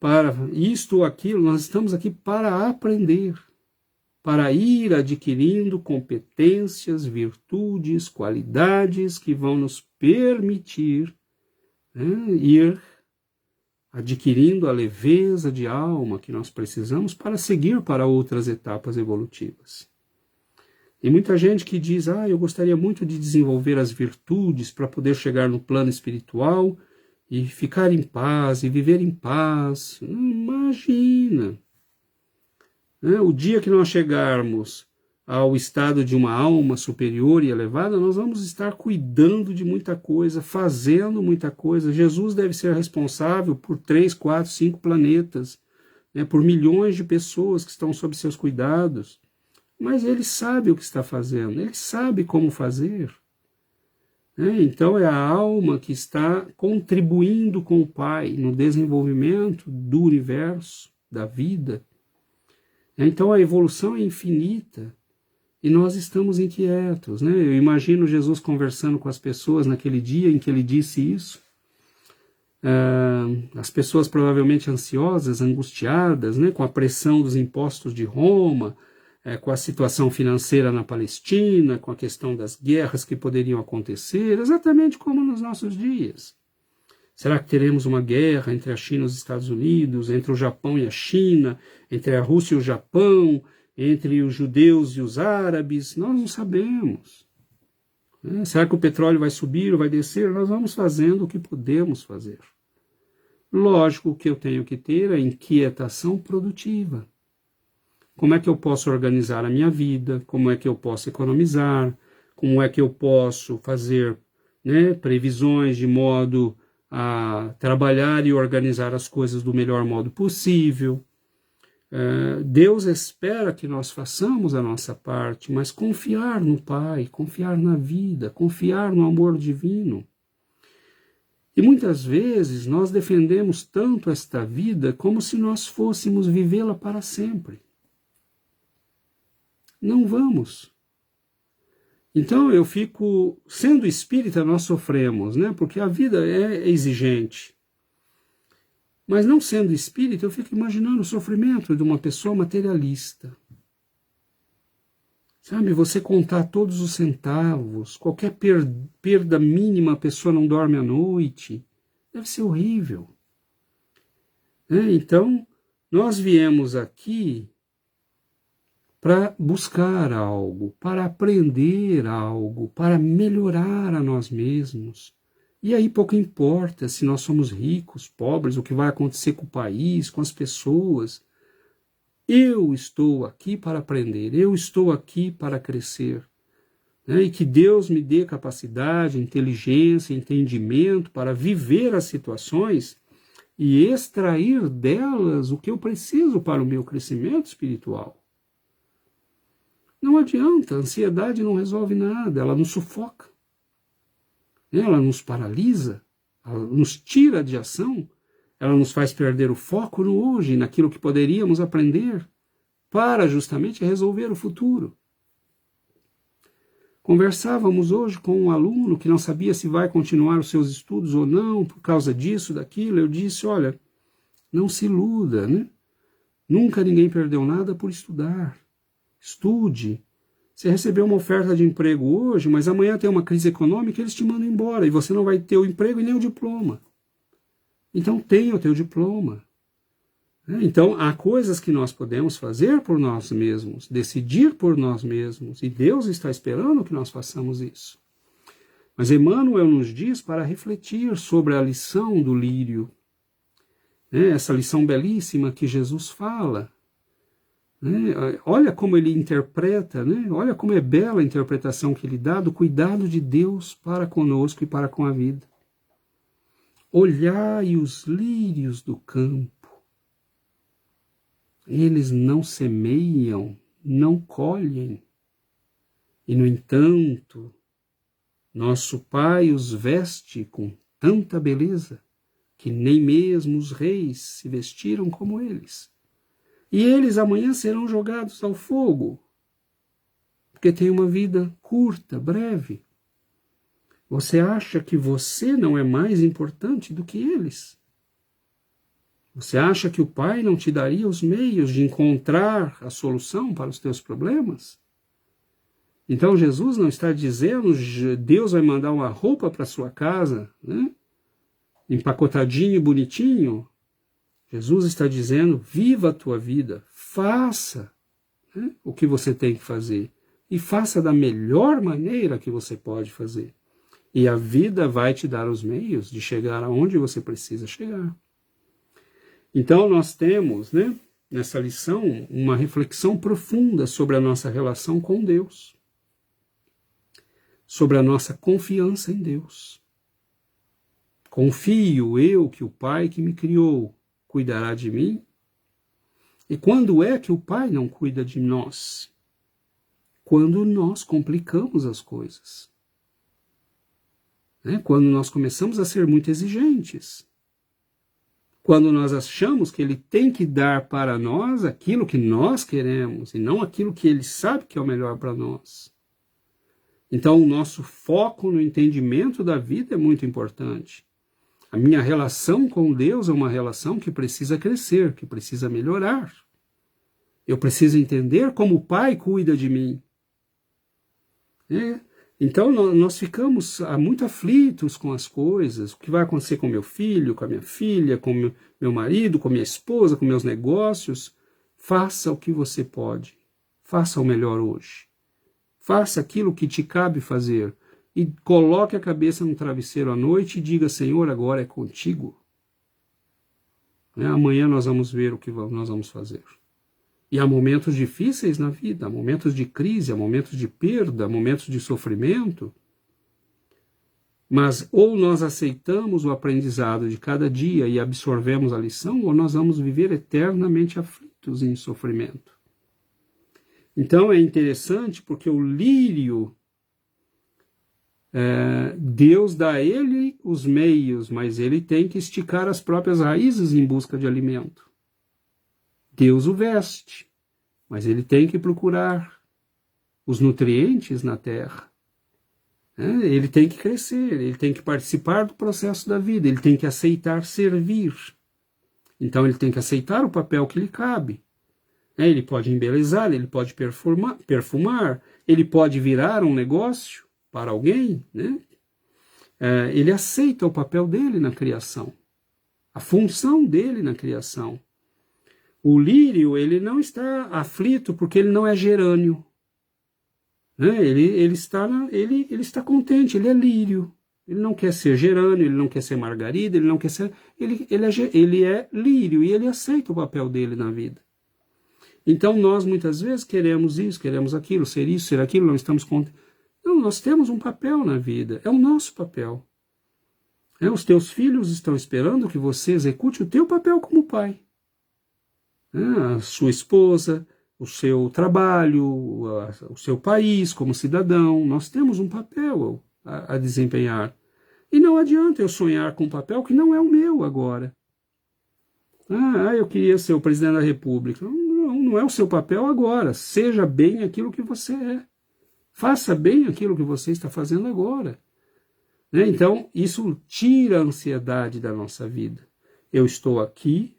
[SPEAKER 1] para isto ou aquilo, nós estamos aqui para aprender, para ir adquirindo competências, virtudes, qualidades que vão nos permitir ir adquirindo a leveza de alma que nós precisamos para seguir para outras etapas evolutivas. E muita gente que diz: eu gostaria muito de desenvolver as virtudes para poder chegar no plano espiritual e ficar em paz, e viver em paz. Imagina! O dia que nós chegarmos ao estado de uma alma superior e elevada, nós vamos estar cuidando de muita coisa, fazendo muita coisa. Jesus deve ser responsável por 3, 4, 5 planetas, por milhões de pessoas que estão sob seus cuidados. Mas ele sabe o que está fazendo, ele sabe como fazer. Então é a alma que está contribuindo com o Pai no desenvolvimento do universo, da vida. Então a evolução é infinita. E nós estamos inquietos, né? Eu imagino Jesus conversando com as pessoas naquele dia em que ele disse isso. As pessoas provavelmente ansiosas, angustiadas, né? Com a pressão dos impostos de Roma, com a situação financeira na Palestina, com a questão das guerras que poderiam acontecer, exatamente como nos nossos dias. Será que teremos uma guerra entre a China e os Estados Unidos, entre o Japão e a China, entre a Rússia e o Japão, entre os judeus e os árabes? Nós não sabemos. Será que o petróleo vai subir ou vai descer? Nós vamos fazendo o que podemos fazer. Lógico que eu tenho que ter a inquietação produtiva. Como é que eu posso organizar a minha vida? Como é que eu posso economizar? Como é que eu posso fazer previsões de modo a trabalhar e organizar as coisas do melhor modo possível? Deus espera que nós façamos a nossa parte, mas confiar no Pai, confiar na vida, confiar no amor divino. E muitas vezes nós defendemos tanto esta vida como se nós fôssemos vivê-la para sempre. Não vamos. Então eu fico, sendo espírita nós sofremos, porque a vida é exigente. Mas não sendo espírita, eu fico imaginando o sofrimento de uma pessoa materialista. Sabe, você contar todos os centavos, qualquer perda mínima, a pessoa não dorme à noite, deve ser horrível. Então, nós viemos aqui para buscar algo, para aprender algo, para melhorar a nós mesmos. E aí pouco importa se nós somos ricos, pobres, o que vai acontecer com o país, com as pessoas. Eu estou aqui para aprender, eu estou aqui para crescer. E que Deus me dê capacidade, inteligência, entendimento para viver as situações e extrair delas o que eu preciso para o meu crescimento espiritual. Não adianta, a ansiedade não resolve nada, ela nos sufoca, ela nos paralisa, ela nos tira de ação, ela nos faz perder o foco no hoje, naquilo que poderíamos aprender para justamente resolver o futuro. Conversávamos hoje com um aluno que não sabia se vai continuar os seus estudos ou não, por causa disso, daquilo. Eu disse, olha, não se iluda, né? Nunca ninguém perdeu nada por estudar. Estude. Você recebeu uma oferta de emprego hoje, mas amanhã tem uma crise econômica, eles te mandam embora e você não vai ter o emprego e nem o diploma. Então tenha o teu diploma. Então há coisas que nós podemos fazer por nós mesmos, decidir por nós mesmos, e Deus está esperando que nós façamos isso. Mas Emmanuel nos diz para refletir sobre a lição do lírio, essa lição belíssima que Jesus fala. Olha como ele interpreta, olha como é bela a interpretação que ele dá do cuidado de Deus para conosco e para com a vida. Olhai os lírios do campo. Eles não semeiam, não colhem. E, no entanto, nosso Pai os veste com tanta beleza que nem mesmo os reis se vestiram como eles. E eles amanhã serão jogados ao fogo, porque têm uma vida curta, breve. Você acha que você não é mais importante do que eles? Você acha que o Pai não te daria os meios de encontrar a solução para os teus problemas? Então Jesus não está dizendo, Deus vai mandar uma roupa para sua casa, empacotadinho e bonitinho. Jesus está dizendo, viva a tua vida, faça o que você tem que fazer. E faça da melhor maneira que você pode fazer. E a vida vai te dar os meios de chegar aonde você precisa chegar. Então nós temos, nessa lição, uma reflexão profunda sobre a nossa relação com Deus. Sobre a nossa confiança em Deus. Confio eu que o Pai que me criou cuidará de mim? E quando é que o Pai não cuida de nós? Quando nós complicamos as coisas. Quando nós começamos a ser muito exigentes. Quando nós achamos que Ele tem que dar para nós aquilo que nós queremos e não aquilo que Ele sabe que é o melhor para nós. Então o nosso foco no entendimento da vida é muito importante. A minha relação com Deus é uma relação que precisa crescer, que precisa melhorar. Eu preciso entender como o Pai cuida de mim. Então nós ficamos muito aflitos com as coisas, o que vai acontecer com meu filho, com a minha filha, com meu marido, com minha esposa, com meus negócios. Faça o que você pode, faça o melhor hoje. Faça aquilo que te cabe fazer e coloque a cabeça no travesseiro à noite e diga, Senhor, agora é contigo. Amanhã nós vamos ver o que nós vamos fazer. E há momentos difíceis na vida, há momentos de crise, há momentos de perda, há momentos de sofrimento. Mas ou nós aceitamos o aprendizado de cada dia e absorvemos a lição, ou nós vamos viver eternamente aflitos em sofrimento. Então é interessante porque o lírio, Deus dá a ele os meios, mas ele tem que esticar as próprias raízes em busca de alimento. Deus o veste, mas ele tem que procurar os nutrientes na terra. Ele tem que crescer, ele tem que participar do processo da vida, ele tem que aceitar servir. Então ele tem que aceitar o papel que lhe cabe. né? Ele pode embelezar, ele pode perfumar, ele pode virar um negócio para alguém, né? Ele aceita o papel dele na criação, a função dele na criação. O lírio, ele não está aflito porque ele não é gerânio, né? Ele está contente, ele é lírio. Ele não quer ser gerânio, ele não quer ser margarida, ele não quer ser... Ele é lírio e ele aceita o papel dele na vida. Então nós muitas vezes queremos isso, queremos aquilo, ser isso, ser aquilo, não estamos contentes. Não, nós temos um papel na vida, é o nosso papel. Os teus filhos estão esperando que você execute o teu papel como pai. A sua esposa, o seu trabalho, o seu país como cidadão, nós temos um papel a desempenhar. E não adianta eu sonhar com um papel que não é o meu agora. Eu queria ser o presidente da República. Não é o seu papel agora. Seja bem aquilo que você é. Faça bem aquilo que você está fazendo agora. Então, isso tira a ansiedade da nossa vida. Eu estou aqui,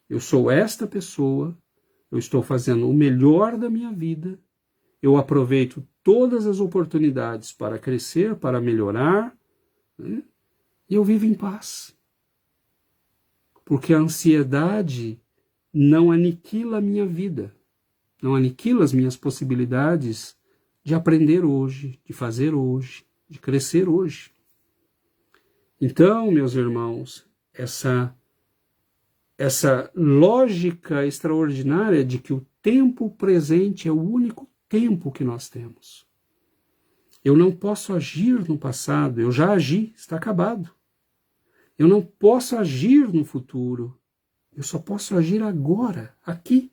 [SPEAKER 1] eu sou esta pessoa, eu estou fazendo o melhor da minha vida, eu aproveito todas as oportunidades para crescer, para melhorar, né? E eu vivo em paz. Porque a ansiedade não aniquila a minha vida, não aniquila as minhas possibilidades de aprender hoje, de fazer hoje, de crescer hoje. Então, meus irmãos, essa lógica extraordinária de que o tempo presente é o único tempo que nós temos. Eu não posso agir no passado, eu já agi, está acabado. Eu não posso agir no futuro, eu só posso agir agora, aqui.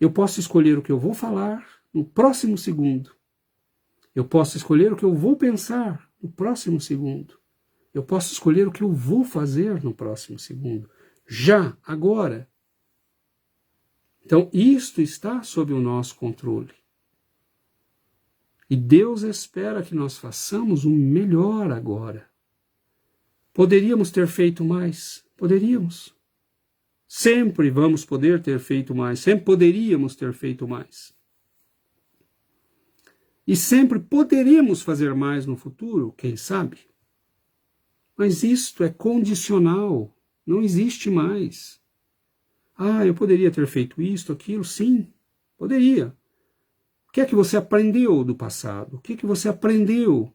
[SPEAKER 1] Eu posso escolher o que eu vou falar no próximo segundo. Eu posso escolher o que eu vou pensar no próximo segundo. Eu posso escolher o que eu vou fazer no próximo segundo. Já, agora. Então, isto está sob o nosso controle. E Deus espera que nós façamos o melhor agora. Poderíamos ter feito mais? Poderíamos. Sempre vamos poder ter feito mais. Sempre poderíamos ter feito mais. E sempre poderíamos fazer mais no futuro, quem sabe? Mas isto é condicional, não existe mais. Eu poderia ter feito isto, aquilo, sim, poderia. O que é que você aprendeu do passado? O que é que você aprendeu?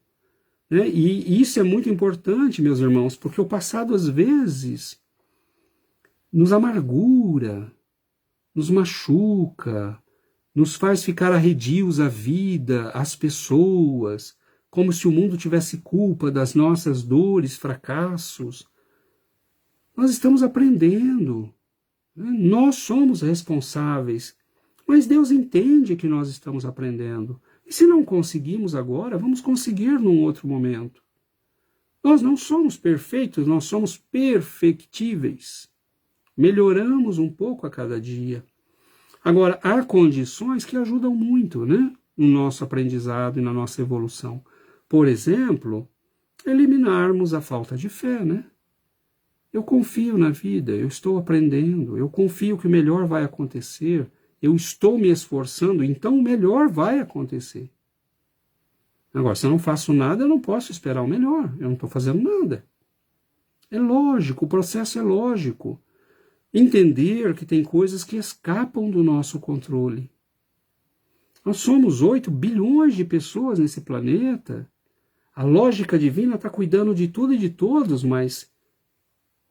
[SPEAKER 1] Né? E isso é muito importante, meus irmãos, porque o passado às vezes nos amargura, nos machuca, nos faz ficar arredios à vida, às pessoas, como se o mundo tivesse culpa das nossas dores, fracassos. Nós estamos aprendendo, né? Nós somos responsáveis, mas Deus entende que nós estamos aprendendo. E se não conseguimos agora, vamos conseguir num outro momento. Nós não somos perfeitos, nós somos perfectíveis. Melhoramos um pouco a cada dia. Agora, há condições que ajudam muito, né, no nosso aprendizado e na nossa evolução. Por exemplo, eliminarmos a falta de fé, né? Eu confio na vida, eu estou aprendendo, eu confio que o melhor vai acontecer, eu estou me esforçando, então o melhor vai acontecer. Agora, se eu não faço nada, eu não posso esperar o melhor, eu não estou fazendo nada. É lógico, o processo é lógico. Entender que tem coisas que escapam do nosso controle. Nós somos 8 bilhões de pessoas nesse planeta. A lógica divina está cuidando de tudo e de todos, mas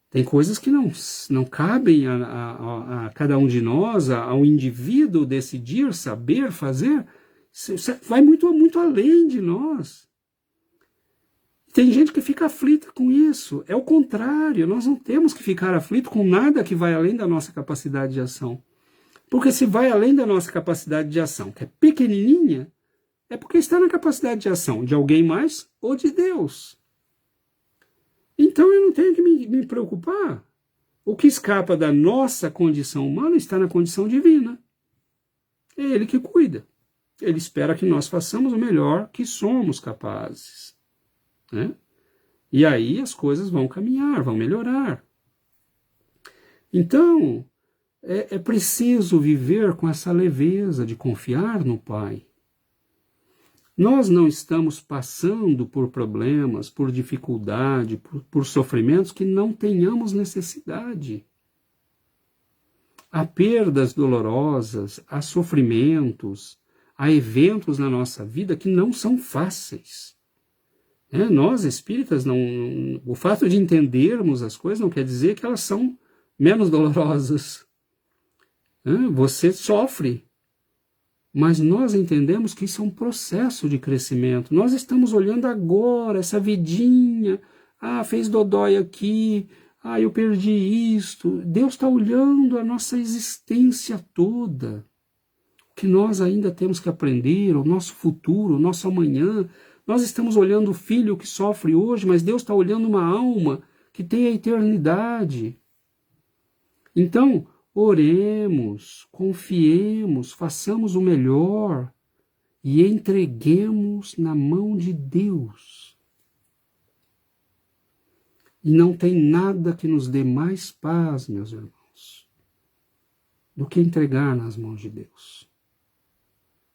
[SPEAKER 1] tem coisas que não cabem a cada um de nós, ao indivíduo decidir, saber, fazer. Vai muito, muito além de nós. Tem gente que fica aflita com isso. É o contrário, nós não temos que ficar aflito com nada que vai além da nossa capacidade de ação. Porque se vai além da nossa capacidade de ação, que é pequenininha, é porque está na capacidade de ação de alguém mais ou de Deus. Então eu não tenho que me preocupar. O que escapa da nossa condição humana está na condição divina. É Ele que cuida. Ele espera que nós façamos o melhor que somos capazes. Né? E aí as coisas vão caminhar, vão melhorar. Então, é preciso viver com essa leveza de confiar no Pai. Nós não estamos passando por problemas, por dificuldade, por sofrimentos que não tenhamos necessidade. Há perdas dolorosas, há sofrimentos, há eventos na nossa vida que não são fáceis. Nós, espíritas, o fato de entendermos as coisas não quer dizer que elas são menos dolorosas. Você sofre, mas nós entendemos que isso é um processo de crescimento. Nós estamos olhando agora essa vidinha, fez dodói aqui, eu perdi isto. Deus está olhando a nossa existência toda, o que nós ainda temos que aprender, o nosso futuro, o nosso amanhã. Nós estamos olhando o filho que sofre hoje, mas Deus está olhando uma alma que tem a eternidade. Então, oremos, confiemos, façamos o melhor e entreguemos na mão de Deus. E não tem nada que nos dê mais paz, meus irmãos, do que entregar nas mãos de Deus.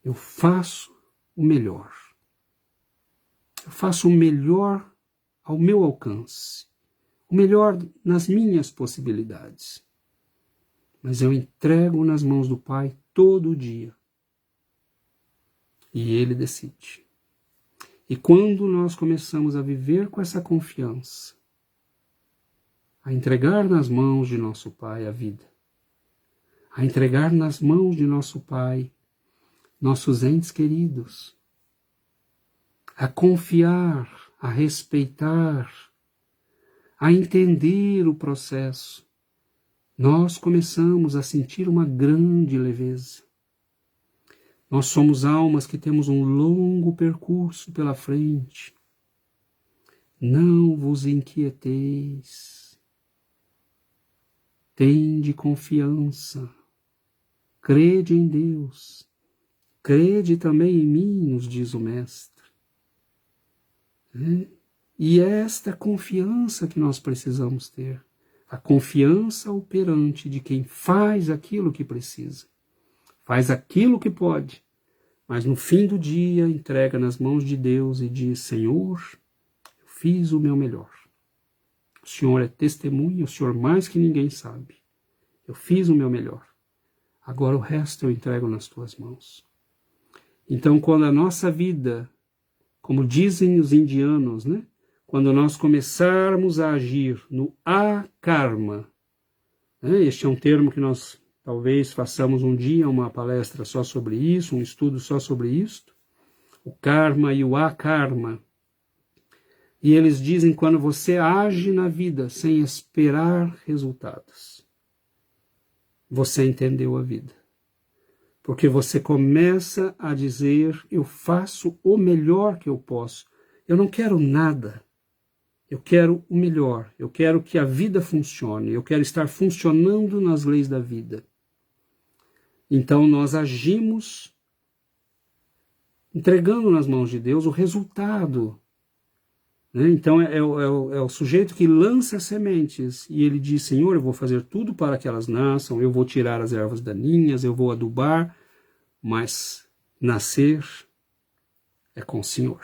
[SPEAKER 1] Eu faço o melhor. Eu faço o melhor ao meu alcance, o melhor nas minhas possibilidades. Mas eu entrego nas mãos do Pai todo dia. E Ele decide. E quando nós começamos a viver com essa confiança, a entregar nas mãos de nosso Pai a vida, a entregar nas mãos de nosso Pai nossos entes queridos, a confiar, a respeitar, a entender o processo, nós começamos a sentir uma grande leveza. Nós somos almas que temos um longo percurso pela frente. Não vos inquieteis. Tende confiança. Crede em Deus. Crede também em mim, nos diz o Mestre. E é esta confiança que nós precisamos ter. A confiança operante de quem faz aquilo que precisa. Faz aquilo que pode. Mas no fim do dia entrega nas mãos de Deus e diz: Senhor, eu fiz o meu melhor. O Senhor é testemunha, o Senhor mais que ninguém sabe. Eu fiz o meu melhor. Agora o resto eu entrego nas tuas mãos. Então, quando a nossa vida, como dizem os indianos, quando nós começarmos a agir no akarma, este é um termo que nós talvez façamos um dia uma palestra só sobre isso, um estudo só sobre isto, o karma e o akarma. E eles dizem quando você age na vida sem esperar resultados, você entendeu a vida. Porque você começa a dizer: eu faço o melhor que eu posso. Eu não quero nada. Eu quero o melhor. Eu quero que a vida funcione. Eu quero estar funcionando nas leis da vida. Então nós agimos entregando nas mãos de Deus o resultado. Então é o sujeito que lança as sementes e ele diz: Senhor, eu vou fazer tudo para que elas nasçam, eu vou tirar as ervas daninhas, eu vou adubar, mas nascer é com o Senhor.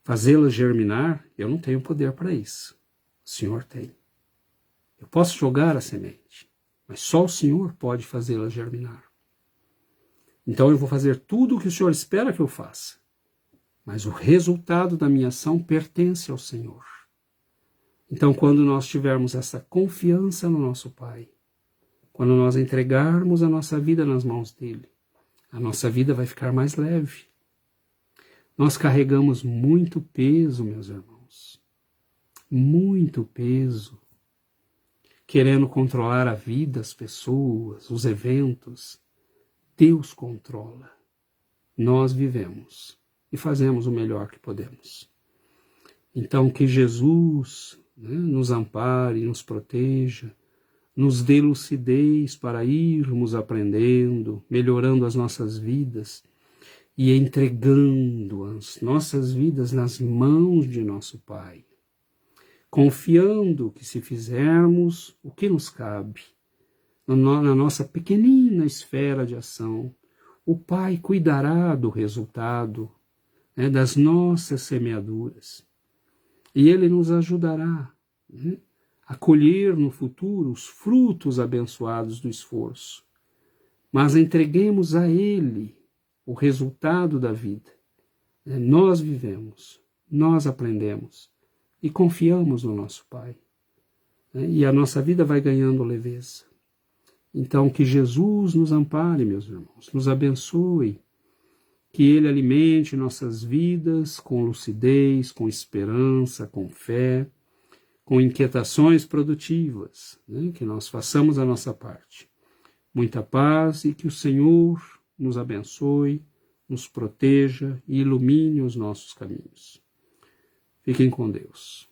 [SPEAKER 1] Fazê-las germinar, eu não tenho poder para isso. O Senhor tem. Eu posso jogar a semente, mas só o Senhor pode fazê-las germinar. Então eu vou fazer tudo o que o Senhor espera que eu faça. Mas o resultado da minha ação pertence ao Senhor. Então, quando nós tivermos essa confiança no nosso Pai, quando nós entregarmos a nossa vida nas mãos dele, a nossa vida vai ficar mais leve. Nós carregamos muito peso, meus irmãos. Muito peso. Querendo controlar a vida, as pessoas, os eventos. Deus controla. Nós vivemos. E fazemos o melhor que podemos. Então que Jesus nos ampare, nos proteja, nos dê lucidez para irmos aprendendo, melhorando as nossas vidas e entregando as nossas vidas nas mãos de nosso Pai, confiando que se fizermos o que nos cabe, na nossa pequenina esfera de ação, o Pai cuidará do resultado, né, das nossas semeaduras. E Ele nos ajudará, né, a colher no futuro os frutos abençoados do esforço. Mas entreguemos a Ele o resultado da vida. Nós vivemos, nós aprendemos e confiamos no nosso Pai. E a nossa vida vai ganhando leveza. Então, que Jesus nos ampare, meus irmãos, nos abençoe, que Ele alimente nossas vidas com lucidez, com esperança, com fé, com inquietações produtivas, né? Que nós façamos a nossa parte. Muita paz e que o Senhor nos abençoe, nos proteja e ilumine os nossos caminhos. Fiquem com Deus.